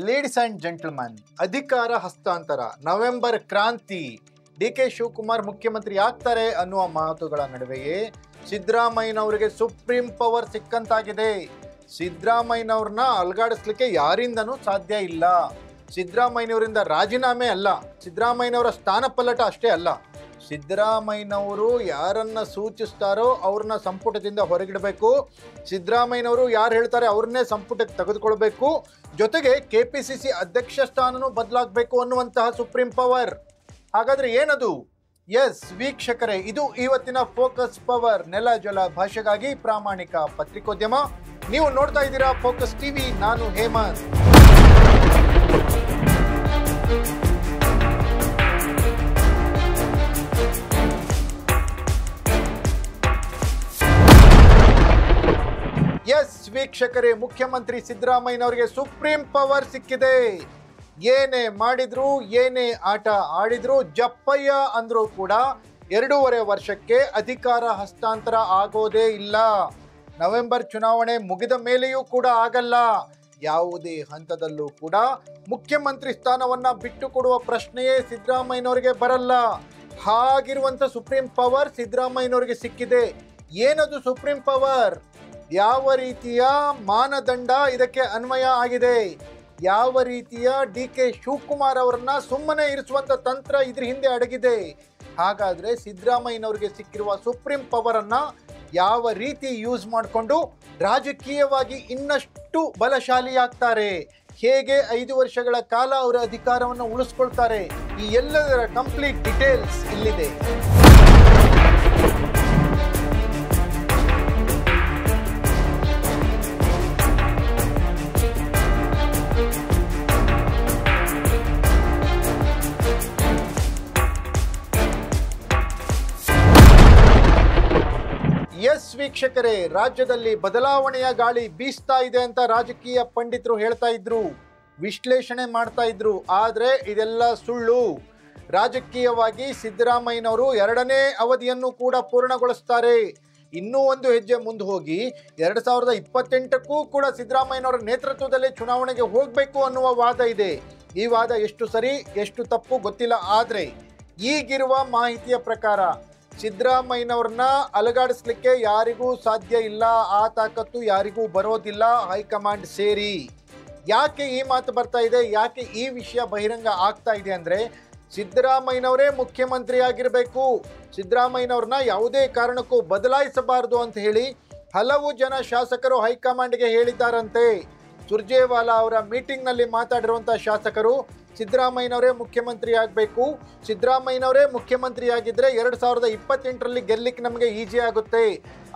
Ladies and gentleman, ಅಧಿಕಾರ ಹಸ್ತಾಂತರ, November ಕ್ರಾಂತಿ, ಡಿಕೆ ಶಿವಕುಮಾರ್ ಮುಖ್ಯಮಂತ್ರಿ ಆಗ್ತಾರೆ ಅನ್ನುವ ಮಾತುಗಳ ನಡುವೆಯೇ ಸಿದ್ದರಾಮಯ್ಯನವರಿಗೆ ಸುಪ್ರೀಂ ಪವರ್ ಸಿಕ್ಕಂತಾಗಿದೆ. ಸಿದ್ದರಾಮಯ್ಯನವ್ರನ್ನ ಅಲುಗಾಡಿಸ್ಲಿಕ್ಕೆ ಯಾರಿಂದನೂ ಸಾಧ್ಯ ಇಲ್ಲ. ಸಿದ್ದರಾಮಯ್ಯನವರಿಂದ ರಾಜೀನಾಮೆ ಅಲ್ಲ, ಸಿದ್ದರಾಮಯ್ಯನವರ ಸ್ಥಾನಪಲ್ಲಟ ಅಷ್ಟೇ ಅಲ್ಲ, ಸಿದ್ದರಾಮಯ್ಯನವರು ಯಾರನ್ನ ಸೂಚಿಸ್ತಾರೋ ಅವ್ರನ್ನ ಸಂಪುಟದಿಂದ ಹೊರಗಿಡಬೇಕು. ಸಿದ್ದರಾಮಯ್ಯನವರು ಯಾರು ಹೇಳ್ತಾರೆ ಅವ್ರನ್ನೇ ಸಂಪುಟಕ್ಕೆ ತೆಗೆದುಕೊಳ್ಬೇಕು. ಜೊತೆಗೆ KPCC ಅಧ್ಯಕ್ಷ ಸ್ಥಾನನೂ ಬದಲಾಗಬೇಕು ಅನ್ನುವಂತಹ ಸುಪ್ರೀಂ ಪವರ್. ಹಾಗಾದ್ರೆ ಏನದು? ಎಸ್ ವೀಕ್ಷಕರೇ, ಇದು ಇವತ್ತಿನ ಫೋಕಸ್ ಪವರ್. ನೆಲ ಜಲ ಭಾಷೆಗಾಗಿ ಪ್ರಾಮಾಣಿಕ ಪತ್ರಿಕೋದ್ಯಮ. ನೀವು ನೋಡ್ತಾ ಇದ್ದೀರಾ ಫೋಕಸ್ ಟಿವಿ. ನಾನು ಹೇಮಂತ್. ಎಸ್ ವೀಕ್ಷಕರೇ, ಮುಖ್ಯಮಂತ್ರಿ ಸಿದ್ದರಾಮಯ್ಯನವರಿಗೆ ಸುಪ್ರೀಂ ಪವರ್ ಸಿಕ್ಕಿದೆ. ಏನೇ ಮಾಡಿದ್ರು, ಏನೇ ಆಟ ಆಡಿದ್ರು, ಜಪ್ಪಯ್ಯ ಅಂದ್ರೂ ಕೂಡ 2.5 ವರ್ಷಕ್ಕೆ ಅಧಿಕಾರ ಹಸ್ತಾಂತರ ಆಗೋದೇ ಇಲ್ಲ. ನವೆಂಬರ್ ಚುನಾವಣೆ ಮುಗಿದ ಮೇಲೆಯೂ ಕೂಡ ಆಗಲ್ಲ. ಯಾವುದೇ ಹಂತದಲ್ಲೂ ಕೂಡ ಮುಖ್ಯಮಂತ್ರಿ ಸ್ಥಾನವನ್ನ ಬಿಟ್ಟು ಕೊಡುವ ಪ್ರಶ್ನೆಯೇ ಸಿದ್ದರಾಮಯ್ಯನವರಿಗೆ ಬರಲ್ಲ. ಹಾಗಿರುವಂತ ಸುಪ್ರೀಂ ಪವರ್ ಸಿದ್ದರಾಮಯ್ಯನವರಿಗೆ ಸಿಕ್ಕಿದೆ. ಏನದು ಸುಪ್ರೀಂ ಪವರ್? ಯಾವ ರೀತಿಯ ಮಾನದಂಡ ಇದಕ್ಕೆ ಅನ್ವಯ ಆಗಿದೆ? ಯಾವ ರೀತಿಯ DK ಶಿವಕುಮಾರ್ ಅವರನ್ನ ಸುಮ್ಮನೆ ಇರಿಸುವಂತ ತಂತ್ರ ಇದ್ರ ಹಿಂದೆ ಅಡಗಿದೆ? ಹಾಗಾದ್ರೆ ಸಿದ್ದರಾಮಯ್ಯನವರಿಗೆ ಸಿಕ್ಕಿರುವ ಸುಪ್ರೀಂ ಪವರ್ ಅನ್ನ ಯಾವ ರೀತಿ ಯೂಸ್ ಮಾಡಿಕೊಂಡು ರಾಜಕೀಯವಾಗಿ ಇನ್ನಷ್ಟು ಬಲಶಾಲಿಯಾಗ್ತಾರೆ? ಹೇಗೆ 5 ವರ್ಷಗಳ ಕಾಲ ಅವರ ಅಧಿಕಾರವನ್ನು ಉಳಿಸ್ಕೊಳ್ತಾರೆ? ಈ ಎಲ್ಲದರ ಕಂಪ್ಲೀಟ್ ಡೀಟೇಲ್ಸ್ ಇಲ್ಲಿದೆ. ಎಸ್ ವೀಕ್ಷಕರೇ, ರಾಜ್ಯದಲ್ಲಿ ಬದಲಾವಣೆಯ ಗಾಳಿ ಬೀಸ್ತಾ ಇದೆ ಅಂತ ರಾಜಕೀಯ ಪಂಡಿತರು ಹೇಳ್ತಾ ಇದ್ರು, ವಿಶ್ಲೇಷಣೆ ಮಾಡ್ತಾ ಇದ್ರು. ಆದ್ರೆ ಇದೆಲ್ಲ ಸುಳ್ಳು. ರಾಜಕೀಯವಾಗಿ ಸಿದ್ದರಾಮಯ್ಯನವರು 2ನೇ ಅವಧಿಯನ್ನು ಕೂಡ ಪೂರ್ಣಗೊಳಿಸ್ತಾರೆ. ಇನ್ನೂ ಒಂದು ಹೆಜ್ಜೆ ಮುಂದೆ ಹೋಗಿ 2028ಕ್ಕೂ ಕೂಡ ಸಿದ್ದರಾಮಯ್ಯನವರ ನೇತೃತ್ವದಲ್ಲಿ ಚುನಾವಣೆಗೆ ಹೋಗಬೇಕು ಅನ್ನುವ ವಾದ ಇದೆ. ಈ ವಾದ ಎಷ್ಟು ಸರಿ ಎಷ್ಟು ತಪ್ಪು ಗೊತ್ತಿಲ್ಲ. ಆದ್ರೆ ಈಗಿರುವ ಮಾಹಿತಿಯ ಪ್ರಕಾರ ಸಿದ್ದರಾಮಯ್ಯನವ್ರನ್ನ ಅಲುಗಾಡಿಸ್ಲಿಕ್ಕೆ ಯಾರಿಗೂ ಸಾಧ್ಯ ಇಲ್ಲ. ಆ ತಾಕತ್ತು ಯಾರಿಗೂ ಬರೋದಿಲ್ಲ, ಹೈಕಮಾಂಡ್ ಸೇರಿ. ಯಾಕೆ ಈ ಮಾತು ಬರ್ತಾ ಇದೆ? ಯಾಕೆ ಈ ವಿಷಯ ಬಹಿರಂಗ ಆಗ್ತಾ ಇದೆ ಅಂದ್ರೆ, ಸಿದ್ದರಾಮಯ್ಯನವರೇ ಮುಖ್ಯಮಂತ್ರಿ ಆಗಿರಬೇಕು, ಸಿದ್ದರಾಮಯ್ಯನವ್ರನ್ನ ಯಾವುದೇ ಕಾರಣಕ್ಕೂ ಬದಲಾಯಿಸಬಾರದು ಅಂತ ಹೇಳಿ ಹಲವು ಜನ ಶಾಸಕರು ಹೈಕಮಾಂಡ್ಗೆ ಹೇಳಿದ್ದಾರಂತೆ. ಸುರ್ಜೇವಾಲಾ ಅವರ ಮೀಟಿಂಗ್ನಲ್ಲಿ ಮಾತಾಡಿರುವಂಥ ಶಾಸಕರು ಸಿದ್ದರಾಮಯ್ಯನವರೇ ಮುಖ್ಯಮಂತ್ರಿ ಆಗಬೇಕು, ಸಿದ್ದರಾಮಯ್ಯನವರೇ ಮುಖ್ಯಮಂತ್ರಿ ಆಗಿದ್ರೆ 2028ರಲ್ಲಿ ಗೆಲ್ಲಿಕ್ಕೆ ನಮಗೆ ಈಜಿ ಆಗುತ್ತೆ.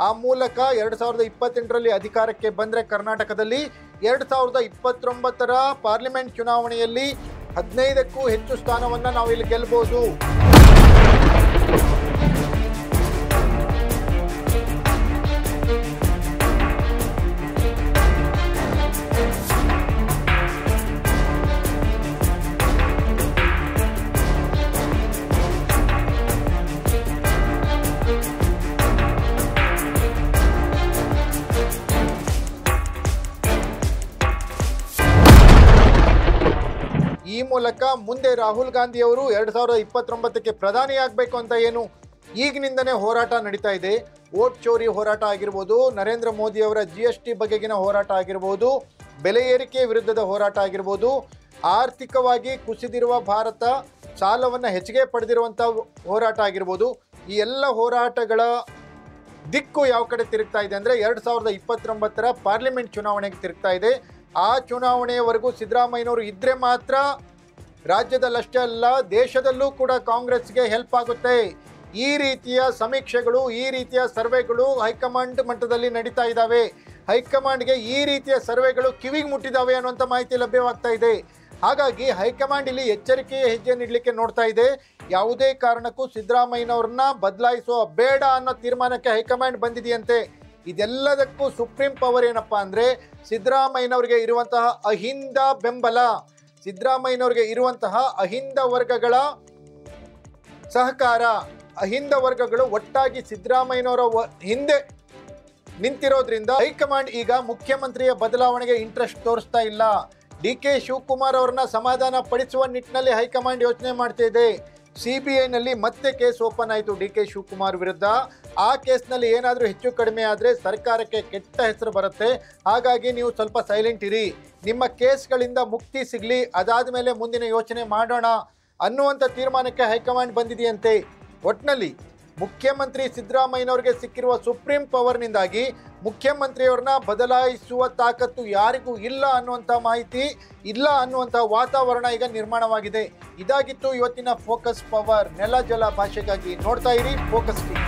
ಆ ಮೂಲಕ 2028ರಲ್ಲಿ ಅಧಿಕಾರಕ್ಕೆ ಬಂದರೆ ಕರ್ನಾಟಕದಲ್ಲಿ 2029ರ ಪಾರ್ಲಿಮೆಂಟ್ ಚುನಾವಣೆಯಲ್ಲಿ 15ಕ್ಕೂ ಹೆಚ್ಚು ಸ್ಥಾನವನ್ನು ನಾವು ಇಲ್ಲಿ ಗೆಲ್ಲಬಹುದು. ಈ ಮೂಲಕ ಮುಂದೆ ರಾಹುಲ್ ಗಾಂಧಿ ಅವರು 2029ಕ್ಕೆ ಪ್ರಧಾನಿ ಆಗಬೇಕು ಅಂತ ಏನು ಈಗಿನಿಂದನೇ ಹೋರಾಟ ನಡೀತಾ ಇದೆ. ವೋಟ್ ಚೋರಿ ಹೋರಾಟ ಆಗಿರ್ಬೋದು, ನರೇಂದ್ರ ಮೋದಿ ಅವರ GST ಬಗೆಗಿನ ಹೋರಾಟ ಆಗಿರ್ಬೋದು, ಬೆಲೆ ಏರಿಕೆ ವಿರುದ್ಧದ ಹೋರಾಟ ಆಗಿರ್ಬೋದು, ಆರ್ಥಿಕವಾಗಿ ಕುಸಿದಿರುವ ಭಾರತ ಸಾಲವನ್ನು ಹೆಚ್ಚಿಗೆ ಪಡೆದಿರುವಂಥ ಹೋರಾಟ ಆಗಿರ್ಬೋದು. ಈ ಎಲ್ಲ ಹೋರಾಟಗಳ ದಿಕ್ಕು ಯಾವ ಕಡೆ ತಿರುಗ್ತಾ ಇದೆ ಅಂದರೆ 2029ರ ಪಾರ್ಲಿಮೆಂಟ್ ಚುನಾವಣೆಗೆ ತಿರುಗ್ತಾ ಇದೆ. ಆ ಚುನಾವಣೆಯವರೆಗೂ ಸಿದ್ದರಾಮಯ್ಯನವರು ಇದ್ರೆ ಮಾತ್ರ ರಾಜ್ಯದಲ್ಲಷ್ಟೇ ಅಲ್ಲ ದೇಶದಲ್ಲೂ ಕೂಡ ಕಾಂಗ್ರೆಸ್ಗೆ ಹೆಲ್ಪ್ ಆಗುತ್ತೆ. ಈ ರೀತಿಯ ಸಮೀಕ್ಷೆಗಳು, ಈ ರೀತಿಯ ಸರ್ವೆಗಳು ಹೈಕಮಾಂಡ್ ಮಟ್ಟದಲ್ಲಿ ನಡೀತಾ ಇದ್ದಾವೆ. ಹೈಕಮಾಂಡ್ಗೆ ಈ ರೀತಿಯ ಸರ್ವೆಗಳು ಕಿವಿಗೆ ಮುಟ್ಟಿದ್ದಾವೆ ಅನ್ನುವಂಥ ಮಾಹಿತಿ ಲಭ್ಯವಾಗ್ತಾ ಇದೆ. ಹಾಗಾಗಿ ಹೈಕಮಾಂಡ್ ಇಲ್ಲಿ ಎಚ್ಚರಿಕೆಯ ಹೆಜ್ಜೆ ನೀಡಲಿಕ್ಕೆ ನೋಡ್ತಾ ಇದೆ. ಯಾವುದೇ ಕಾರಣಕ್ಕೂ ಸಿದ್ದರಾಮಯ್ಯನವ್ರನ್ನ ಬದಲಾಯಿಸುವ ಬೇಡ ಅನ್ನೋ ತೀರ್ಮಾನಕ್ಕೆ ಹೈಕಮಾಂಡ್ ಬಂದಿದೆಯಂತೆ. ಇದೆಲ್ಲದಕ್ಕೂ ಸುಪ್ರೀಂ ಪವರ್ ಏನಪ್ಪಾ ಅಂದ್ರೆ, ಸಿದ್ದರಾಮಯ್ಯನವರಿಗೆ ಇರುವಂತಹ ಅಹಿಂದ ಬೆಂಬಲ, ಸಿದ್ದರಾಮಯ್ಯನವರಿಗೆ ಇರುವಂತಹ ಅಹಿಂದ ವರ್ಗಗಳ ಸಹಕಾರ, ಅಹಿಂದ ವರ್ಗಗಳು ಒಟ್ಟಾಗಿ ಸಿದ್ದರಾಮಯ್ಯನವರ ಹಿಂದೆ ನಿಂತಿರೋದ್ರಿಂದ ಹೈಕಮಾಂಡ್ ಈಗ ಮುಖ್ಯಮಂತ್ರಿಯ ಬದಲಾವಣೆಗೆ ಇಂಟ್ರೆಸ್ಟ್ ತೋರಿಸ್ತಾ ಇಲ್ಲ. ಡಿ.ಕೆ. ಶಿವಕುಮಾರ್ ಅವರನ್ನ ಸಮಾಧಾನ ಪಡಿಸುವ ನಿಟ್ಟಿನಲ್ಲಿ ಹೈಕಮಾಂಡ್ ಯೋಚನೆ ಮಾಡ್ತಾ ಇದೆ. ಸಿಬಿಐನಲ್ಲಿ ಮತ್ತೆ ಕೇಸ್ ಓಪನ್ ಆಯಿತು ಡಿ.ಕೆ. ಶಿವಕುಮಾರ್ ವಿರುದ್ಧ. ಆ ಕೇಸ್ನಲ್ಲಿ ಏನಾದರೂ ಹೆಚ್ಚು ಕಡಿಮೆ ಆದರೆ ಸರ್ಕಾರಕ್ಕೆ ಕೆಟ್ಟ ಹೆಸರು ಬರುತ್ತೆ. ಹಾಗಾಗಿ ನೀವು ಸ್ವಲ್ಪ ಸೈಲೆಂಟ್ ಇರಿ, ನಿಮ್ಮ ಕೇಸ್ಗಳಿಂದ ಮುಕ್ತಿ ಸಿಗಲಿ, ಅದಾದ ಮೇಲೆ ಮುಂದಿನ ಯೋಚನೆ ಮಾಡೋಣ ಅನ್ನುವಂಥ ತೀರ್ಮಾನಕ್ಕೆ ಹೈಕಮಾಂಡ್ ಬಂದಿದೆಯಂತೆ. ಒಟ್ಟಿನಲ್ಲಿ ಮುಖ್ಯಮಂತ್ರಿ ಸಿದ್ದರಾಮಯ್ಯನವ್ರಿಗೆ ಸಿಕ್ಕಿರುವ ಸುಪ್ರೀಂ ಪವರ್ನಿಂದಾಗಿ ಮುಖ್ಯಮಂತ್ರಿಯವ್ರನ್ನ ಬದಲಾಯಿಸುವ ತಾಕತ್ತು ಯಾರಿಗೂ ಇಲ್ಲ ಅನ್ನುವಂಥ ಮಾಹಿತಿ, ಇಲ್ಲ ಅನ್ನುವಂಥ ವಾತಾವರಣ ಈಗ ನಿರ್ಮಾಣವಾಗಿದೆ. ಇದಾಗಿತ್ತು ಇವತ್ತಿನ ಫೋಕಸ್ ಪವರ್. ನೆಲ ಜಲ ಭಾಷೆಗಾಗಿ ನೋಡ್ತಾ ಇರಿ ಫೋಕಸ್ ಟಿವಿ.